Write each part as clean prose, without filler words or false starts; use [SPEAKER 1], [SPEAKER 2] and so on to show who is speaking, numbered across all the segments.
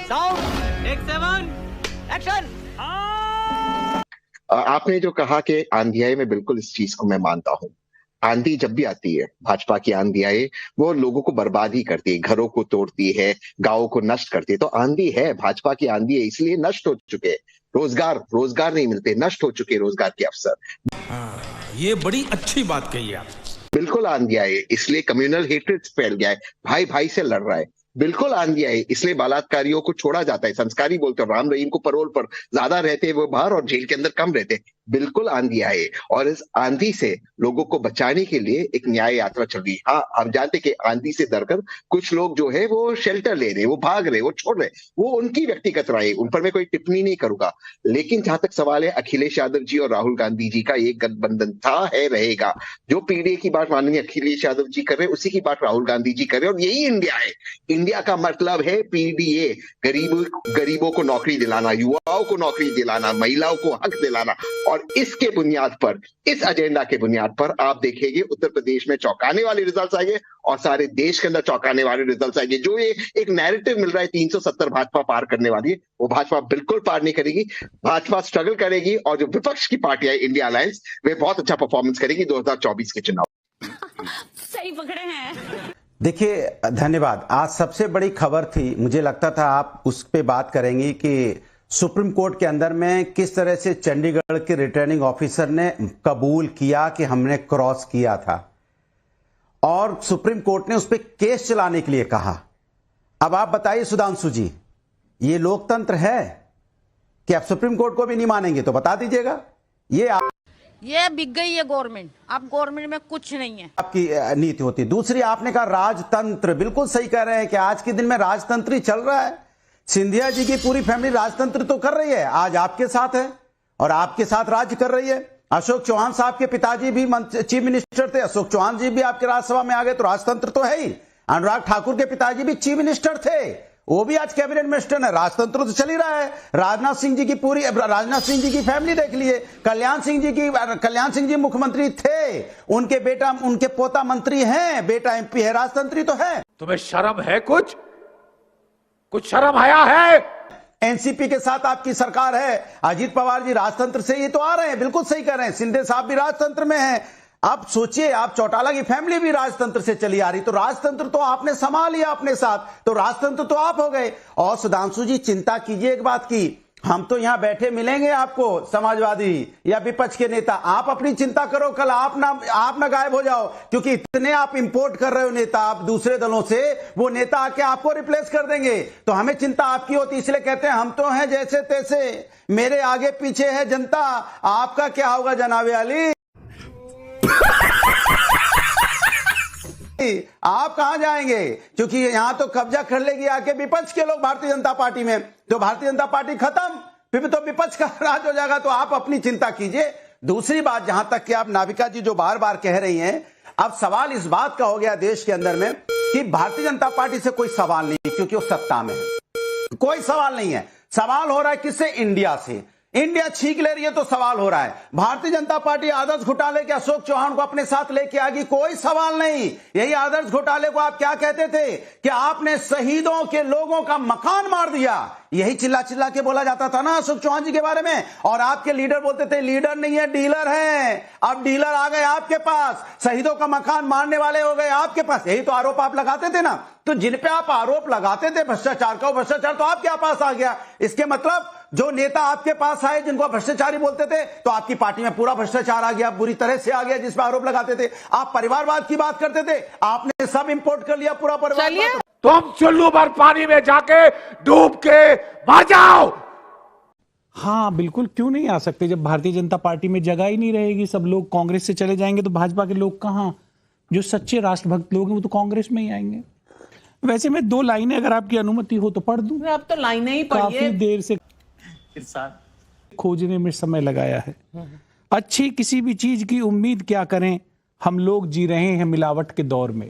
[SPEAKER 1] Sound take 7 action.
[SPEAKER 2] आपने जो कहा कि आंधी आए, मैं बिल्कुल इस चीज को मैं मानता हूँ। आंधी जब भी आती है, भाजपा की आंधी आए, वो लोगों को बर्बाद ही करती है, घरों को तोड़ती है, गांवों को नष्ट करती है। तो आंधी है, भाजपा की आंधी है, इसलिए नष्ट हो चुके रोजगार नहीं मिलते, नष्ट हो चुके रोजगार के अवसर।
[SPEAKER 3] ये बड़ी अच्छी बात कही आप।
[SPEAKER 2] बिल्कुल आंधी आए, इसलिए कम्युनल हेट्रेड फैल गया है, भाई भाई से लड़ रहा है। बिल्कुल आंधी आए, इसलिए बलात्कारियों को छोड़ा जाता है, संस्कारी बोलते हैं, राम रहीम को पैरोल पर ज्यादा रहते हैं वो बाहर, और जेल के अंदर कम रहते हैं। बिल्कुल आंधी आए, और इस आंधी से लोगों को बचाने के लिए एक न्याय यात्रा चल रही है। हाँ, हम जानते कि आंधी से डरकर कुछ लोग जो है वो शेल्टर ले रहे, वो भाग रहे, वो छोड़ रहे, वो उनकी व्यक्तिगत राय, उन पर मैं कोई टिप्पणी नहीं करूंगा। लेकिन जहां तक सवाल है अखिलेश यादव जी और राहुल गांधी जी का, एक गठबंधन था, है, रहेगा। जो पीडीए की बात माननीय अखिलेश यादव जी कर रहे हैं, उसी की बात राहुल गांधी जी कर रहे हैं, और यही इंडिया है। इंडिया का मतलब है पीडीए, गरीबों को नौकरी दिलाना, युवाओं को नौकरी दिलाना, महिलाओं को हक दिलाना। और इसके बुनियाद पर, इस एजेंडा के बुनियाद पर आप देखेंगे उत्तर प्रदेश में चौंकाने वाले रिजल्ट्स आएंगे, और सारे देश के अंदर चौंकाने वाले रिजल्ट्स आएंगे। जो ये एक नैरेटिव मिल रहा है 370 भाजपा पार करने वाली है, वो भाजपा बिल्कुल पार नहीं करेगी। भाजपा स्ट्रगल करेगी, और जो विपक्ष की पार्टियां इंडिया अलायंस, वे बहुत अच्छा परफॉर्मेंस करेगी 2024 के चुनाव।
[SPEAKER 4] सही पकड़े हैं।
[SPEAKER 5] देखिए, धन्यवाद। आज सबसे बड़ी खबर थी, मुझे लगता था आप उस पे बात करेंगी कि सुप्रीम कोर्ट के अंदर में किस तरह से चंडीगढ़ के रिटर्निंग ऑफिसर ने कबूल किया कि हमने क्रॉस किया था, और सुप्रीम कोर्ट ने उस पर केस चलाने के लिए कहा। अब आप बताइए सुधांशु जी, ये लोकतंत्र है कि आप सुप्रीम कोर्ट को भी नहीं मानेंगे? तो बता दीजिएगा।
[SPEAKER 4] ये बिक गई है गवर्नमेंट, अब गवर्नमेंट में कुछ नहीं है,
[SPEAKER 5] आपकी नीति होती है। दूसरी, आपने कहा राजतंत्र, बिल्कुल सही कह रहे हैं कि आज के दिन में राजतंत्र ही चल रहा है। सिंधिया जी की पूरी फैमिली राजतंत्र तो कर रही है, आज आपके साथ है और आपके साथ राज्य कर रही है। अशोक चौहान साहब के पिताजी भी चीफ मिनिस्टर थे, अशोक चौहान जी भी आपके राज्यसभा में आ गए, तो राजतंत्र तो है ही। अनुराग ठाकुर के पिताजी भी चीफ मिनिस्टर थे, वो भी आज कैबिनेट मिनिस्टर है, राजतंत्र तो चल ही रहा है। राजनाथ सिंह जी की फैमिली देख लिए, कल्याण सिंह जी मुख्यमंत्री थे, उनके बेटा, उनके पोता मंत्री हैं, बेटा एमपी है, राजतंत्री तो है।
[SPEAKER 6] तुम्हें शर्म है? कुछ शर्म आया है?
[SPEAKER 5] एनसीपी के साथ आपकी सरकार है, अजीत पवार जी राजतंत्र से ये तो आ रहे हैं, बिल्कुल सही कर रहे हैं। शिंदे साहब भी राजतंत्र में हैं। आप सोचिए, आप चौटाला की फैमिली भी राजतंत्र से चली आ रही, तो राजतंत्र तो आपने संभाल लिया अपने साथ, तो राजतंत्र तो आप हो गए। और सुधांशु जी, चिंता कीजिए एक बात की, हम तो यहां बैठे मिलेंगे आपको, समाजवादी या विपक्ष के नेता। आप अपनी चिंता करो, कल आप ना गायब हो जाओ, क्योंकि इतने आप इंपोर्ट कर रहे हो नेता, आप दूसरे दलों से, वो नेता आके आपको रिप्लेस कर देंगे। तो हमें चिंता आपकी होती, इसलिए कहते हैं हम तो हैं जैसे तैसे, मेरे आगे पीछे है जनता, आपका क्या होगा जनाबे अली? आप कहां जाएंगे? क्योंकि यहां तो कब्जा कर लेगी आके विपक्ष के लोग भारतीय जनता पार्टी में, तो भारतीय जनता पार्टी खत्म, फिर तो विपक्ष का राज हो जाएगा। तो आप अपनी चिंता कीजिए। दूसरी बात, जहां तक कि आप नाविका जी जो बार बार कह रही हैं, अब सवाल इस बात का हो गया देश के अंदर में कि भारतीय जनता पार्टी से कोई सवाल नहीं, क्योंकि वो सत्ता में है। कोई सवाल नहीं है, सवाल हो रहा है किससे? इंडिया से। इंडिया छींक ले रही है तो सवाल हो रहा है। भारतीय जनता पार्टी आदर्श घोटाले के अशोक चौहान को अपने साथ लेके आ गई, कोई सवाल नहीं। यही आदर्श घोटाले को आप क्या कहते थे कि आपने शहीदों के लोगों का मकान मार दिया, यही चिल्ला चिल्ला के बोला जाता था ना अशोक चौहान जी के बारे में। और आपके लीडर बोलते थे लीडर नहीं है डीलर है। अब डीलर आ गए आपके पास, शहीदों का मकान मारने वाले हो गए आपके पास। यही तो आरोप आप लगाते थे ना। तो जिन पे आप आरोप लगाते थे भ्रष्टाचार का, भ्रष्टाचार तो आपके पास आ गया। इसके मतलब जो नेता आपके पास आए जिनको भ्रष्टाचारी बोलते थे, तो आपकी पार्टी में पूरा भ्रष्टाचार आ गया, बुरी तरह से आ गया, जिस पर आरोप लगाते थे। आप परिवारवाद की बात करते थे, आपने सब इंपोर्ट कर लिया, पूरा परिवार।
[SPEAKER 6] तुम चुल्लू भर पानी में जाके डूब के मर जाओ।
[SPEAKER 7] हाँ बिल्कुल, क्यों नहीं आ सकते? जब भारतीय जनता पार्टी में जगह ही नहीं रहेगी, सब लोग कांग्रेस से चले जाएंगे, तो भाजपा के लोग कहां? जो सच्चे राष्ट्रभक्त लोग हैं वो तो कांग्रेस में ही आएंगे। वैसे मैं 2 लाइनें अगर आपकी अनुमति हो तो पढ़ दूं।
[SPEAKER 4] अब तो लाइनें ही पढ़िए।
[SPEAKER 7] काफी देर से खोजने में समय लगाया है। अच्छी किसी भी चीज की उम्मीद क्या करें, हम लोग जी रहे हैं मिलावट के दौर में।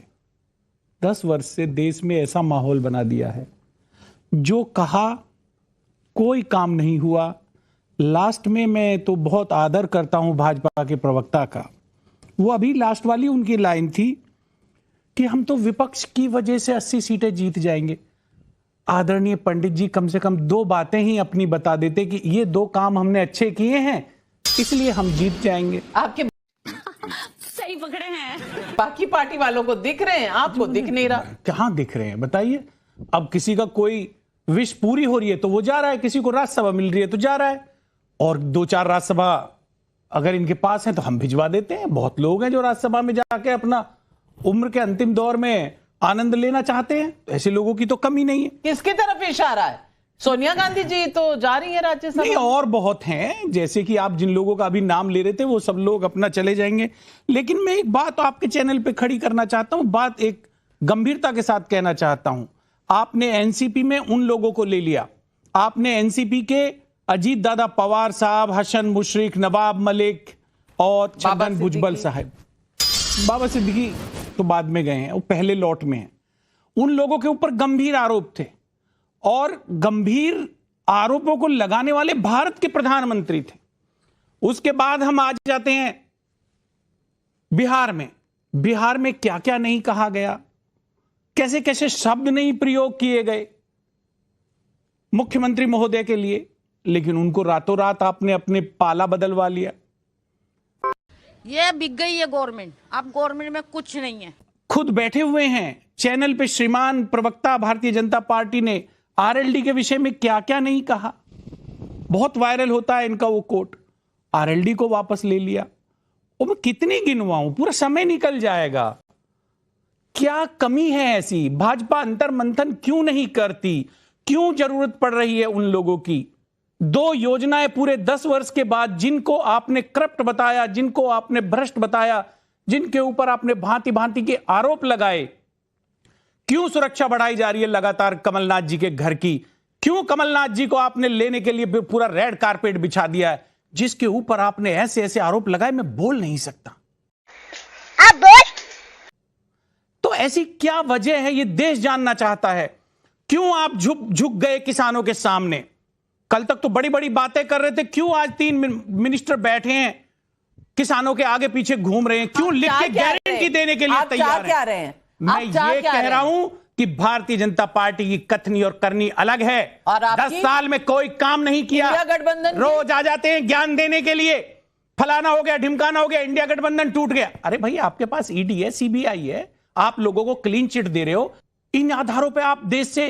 [SPEAKER 7] 10 वर्ष से देश में ऐसा माहौल बना दिया है, जो कहा कोई काम नहीं हुआ। लास्ट में मैं तो बहुत आदर करता हूं भाजपा के प्रवक्ता का, वो अभी लास्ट वाली उनकी लाइन थी कि हम तो विपक्ष की वजह से 80 सीटें जीत जाएंगे। आदरणीय पंडित जी कम से कम 2 बातें ही अपनी बता देते कि ये 2 काम हमने अच्छे किए हैं इसलिए हम जीत जाएंगे।
[SPEAKER 8] आपके
[SPEAKER 4] सही पकड़े हैं।
[SPEAKER 8] बाकी पार्टी वालों को दिख रहे हैं, आपको दिख नहीं रहा।
[SPEAKER 7] कहां दिख रहे हैं बताइए। अब किसी का कोई विश पूरी हो रही है तो वो जा रहा है, किसी को राज्यसभा मिल रही है तो जा रहा है, और 2-4 राज्यसभा अगर इनके पास है तो हम भिजवा देते हैं। बहुत लोग हैं जो राज्यसभा में जाके अपना उम्र के अंतिम दौर में आनंद लेना चाहते हैं, तो ऐसे लोगों की तो कमी नहीं है।
[SPEAKER 8] किसकी तरफ इशारा है? सोनिया गांधी जी तो जा रही है राज्यसभा।
[SPEAKER 7] नहीं, और बहुत हैं, जैसे कि आप जिन लोगों का अभी नाम ले रहे थे वो सब लोग अपना चले जाएंगे। लेकिन मैं एक बात आपके चैनल पे खड़ी करना चाहता हूं, बात एक गंभीरता के साथ कहना चाहता हूं। आपने एनसीपी में उन लोगों को ले लिया, आपने एनसीपी के अजीत दादा पवार साहब, हसन मुशरिक, नवाब मलिक और छगन भुजबल साहब। बाबा सिद्दीकी तो बाद में गए हैं, वो पहले लॉट में हैं। उन लोगों के ऊपर गंभीर आरोप थे और गंभीर आरोपों को लगाने वाले भारत के प्रधानमंत्री थे। उसके बाद हम आज जाते हैं बिहार में। बिहार में क्या क्या नहीं कहा गया, कैसे कैसे शब्द नहीं प्रयोग किए गए मुख्यमंत्री महोदय के लिए, लेकिन उनको रातों रात आपने अपने पाला बदलवा लिया।
[SPEAKER 4] ये बिक गई है गवर्नमेंट, अब गवर्नमेंट में कुछ नहीं है।
[SPEAKER 7] खुद बैठे हुए हैं चैनल पे श्रीमान प्रवक्ता भारतीय जनता पार्टी ने आरएलडी के विषय में क्या क्या नहीं कहा। बहुत वायरल होता है इनका वो कोट, आरएलडी को वापस ले लिया। और मैं कितनी गिनवाऊं, पूरा समय निकल जाएगा। क्या कमी है ऐसी? भाजपा अंतर मंथन क्यों नहीं करती? क्यों जरूरत पड़ रही है उन लोगों की? 2 योजनाएं पूरे 10 वर्ष के बाद, जिनको आपने करप्ट बताया, जिनको आपने भ्रष्ट बताया, जिनके ऊपर आपने भांति भांति के आरोप लगाए, क्यों सुरक्षा बढ़ाई जा रही है लगातार कमलनाथ जी के घर की? क्यों कमलनाथ जी को आपने लेने के लिए पूरा रेड कारपेट बिछा दिया है, जिसके ऊपर आपने ऐसे ऐसे आरोप लगाए, मैं बोल नहीं सकता।
[SPEAKER 9] आप बोल।
[SPEAKER 7] तो ऐसी क्या वजह है, ये देश जानना चाहता है। क्यों आप झुक गए किसानों के सामने? कल तक तो बड़ी बड़ी बातें कर रहे थे, क्यों आज 3 मिनिस्टर बैठे हैं किसानों के आगे पीछे घूम रहे हैं? क्यों लिख के गारंटी देने के लिए तैयार हैं? मैं ये कह रहा हूं कि भारतीय जनता पार्टी की कथनी और करनी अलग है।
[SPEAKER 8] और
[SPEAKER 7] 10 साल में कोई काम नहीं किया।
[SPEAKER 8] इंडिया गठबंधन
[SPEAKER 7] रोज आ जाते हैं ज्ञान देने के लिए, फलाना हो गया, ढिमकाना हो गया, इंडिया गठबंधन टूट गया। अरे भाई, आपके पास ईडी है, सीबीआई है, आप लोगों को क्लीन चिट दे रहे हो। इन आधारों पर आप देश से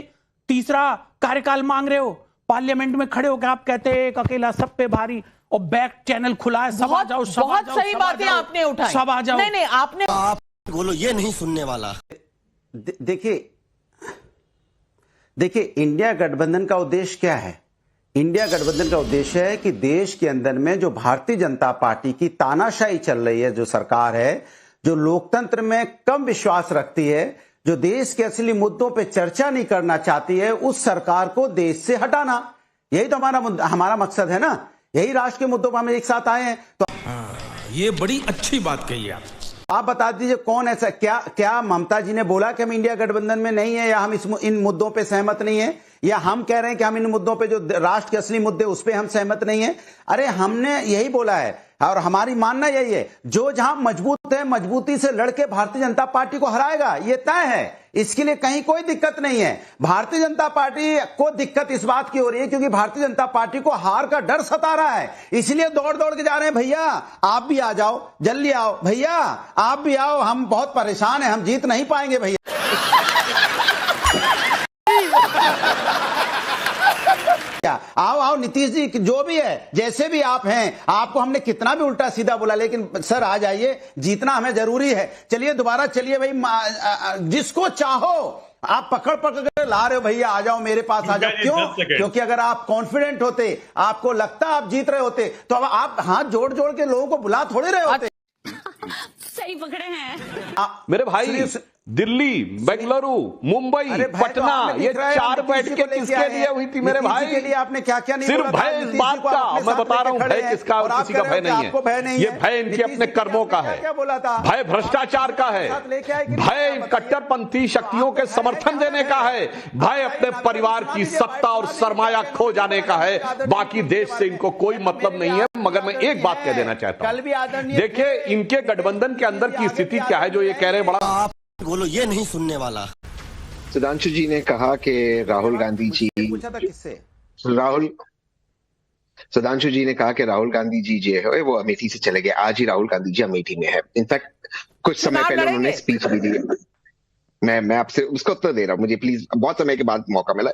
[SPEAKER 7] तीसरा कार्यकाल मांग रहे हो। पार्लियामेंट में खड़े होकर आप कहते हैं एक अकेला सब पे भारी, और बैक चैनल खुला है, सब आ जाओ, सब
[SPEAKER 8] बहुत सही बातें आपने उठाई,
[SPEAKER 7] सब आ जाओ।
[SPEAKER 8] नहीं आपने
[SPEAKER 10] बोलो, ये नहीं सुनने वाला।
[SPEAKER 5] देखिए इंडिया गठबंधन का उद्देश्य क्या है? इंडिया गठबंधन का उद्देश्य है कि देश के अंदर में जो भारतीय जनता पार्टी की तानाशाही चल रही है, जो सरकार है, जो लोकतंत्र में कम विश्वास रखती है, जो देश के असली मुद्दों पे चर्चा नहीं करना चाहती है, उस सरकार को देश से हटाना। यही तो हमारा मकसद है ना। यही राष्ट्र के मुद्दों पर हम एक साथ आए हैं। तो
[SPEAKER 3] ये बड़ी अच्छी बात कही
[SPEAKER 5] आप बता दीजिए कौन ऐसा, क्या ममता जी ने बोला कि हम इंडिया गठबंधन में नहीं है, या हम इन मुद्दों पे सहमत नहीं है, या हम कह रहे हैं कि हम इन मुद्दों पे जो राष्ट्र के असली मुद्दे उस पे हम सहमत नहीं है? अरे हमने यही बोला है और हमारी मानना यही है, जो जहां मजबूत है मजबूती से लड़के भारतीय जनता पार्टी को हराएगा, ये तय है। इसके लिए कहीं कोई दिक्कत नहीं है। भारतीय जनता पार्टी को दिक्कत इस बात की हो रही है क्योंकि भारतीय जनता पार्टी को हार का डर सता रहा है, इसलिए दौड़ दौड़ के जा रहे हैं। भैया आप भी आ जाओ, जल्दी आओ, भैया आप भी आओ, हम बहुत परेशान हैं, हम जीत नहीं पाएंगे भैया। आओ आओ नीतीश जी, जो भी है, जैसे भी आप हैं, आपको हमने कितना भी उल्टा सीधा बोला, लेकिन सर आ जाइए, जीतना हमें जरूरी है। चलिए दोबारा चलिए भाई, जिसको चाहो आप पकड़ कर ला रहे हो, भैया आ जाओ मेरे पास आ जाओ। क्यों? क्योंकि अगर आप कॉन्फिडेंट होते, आपको लगता आप जीत रहे होते, तो अब आप हाथ जोड़ जोड़ के लोगों को बुला थोड़े रहे होते।
[SPEAKER 4] सही पकड़े हैं
[SPEAKER 6] मेरे भाई। दिल्ली, बेंगलुरु, मुंबई, पटना, ये 4 बैठकें किसके लिए हुई थी मेरे भाई?
[SPEAKER 5] के लिए आपने क्या क्या नहीं
[SPEAKER 6] सिर्फ भय इस बात का, मैं बता रहा हूं, भय किसका और किसी का भय नहीं है। ये भय इनके अपने कर्मों का है, भय भ्रष्टाचार का है, भय कट्टरपंथी शक्तियों के समर्थन देने का है, भय अपने परिवार की सत्ता और सरमाया खो जाने का है। बाकी देश से इनको कोई मतलब नहीं है। मगर मैं एक बात कह देना चाहता हूं, देखिए इनके गठबंधन के अंदर की स्थिति क्या है, जो ये कह रहे हैं बड़ा
[SPEAKER 10] बोलो, ये नहीं सुनने वाला।
[SPEAKER 2] सुधांशु जी ने कहा कि राहुल गांधी जी
[SPEAKER 5] पूछा था किससे?
[SPEAKER 2] सुधांशु जी ने कहा कि राहुल गांधी जी जो है वो अमेठी से चले गए। आज ही राहुल गांधी जी अमेठी में है। इनफैक्ट कुछ समय पहले उन्होंने स्पीच भी दी। मैं आपसे उसका उत्तर दे रहा हूं, मुझे प्लीज, बहुत समय के बाद मौका मिला।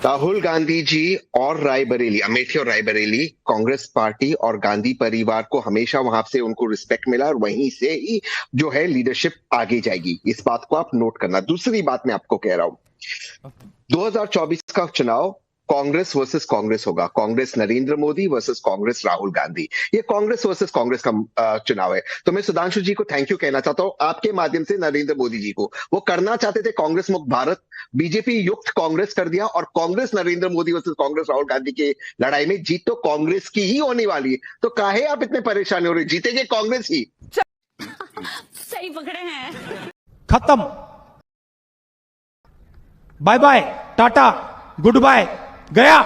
[SPEAKER 2] राहुल गांधी जी और रायबरेली, अमेठी और रायबरेली, कांग्रेस पार्टी और गांधी परिवार को हमेशा वहां से उनको रिस्पेक्ट मिला और वहीं से ही जो है लीडरशिप आगे जाएगी। इस बात को आप नोट करना। दूसरी बात मैं आपको कह रहा हूं, 2024 का चुनाव कांग्रेस वर्सेस कांग्रेस होगा। कांग्रेस नरेंद्र मोदी वर्सेस कांग्रेस राहुल गांधी। ये कांग्रेस वर्सेस कांग्रेस का चुनाव है। तो मैं सुधांशु जी को थैंक यू कहना चाहता हूं आपके माध्यम से नरेंद्र मोदी जी को। वो करना चाहते थे कांग्रेस मुक्त भारत, बीजेपी युक्त कांग्रेस कर दिया और कांग्रेस नरेंद्र मोदी वर्सेस कांग्रेस राहुल गांधी की लड़ाई में जीत तो कांग्रेस की ही होने वाली है। तो काहे आप इतने परेशान हो रहे? जीतेंगे कांग्रेस ही।
[SPEAKER 4] सही पकड़े हैं।
[SPEAKER 7] खत्म, bye bye, tata, goodbye, गया।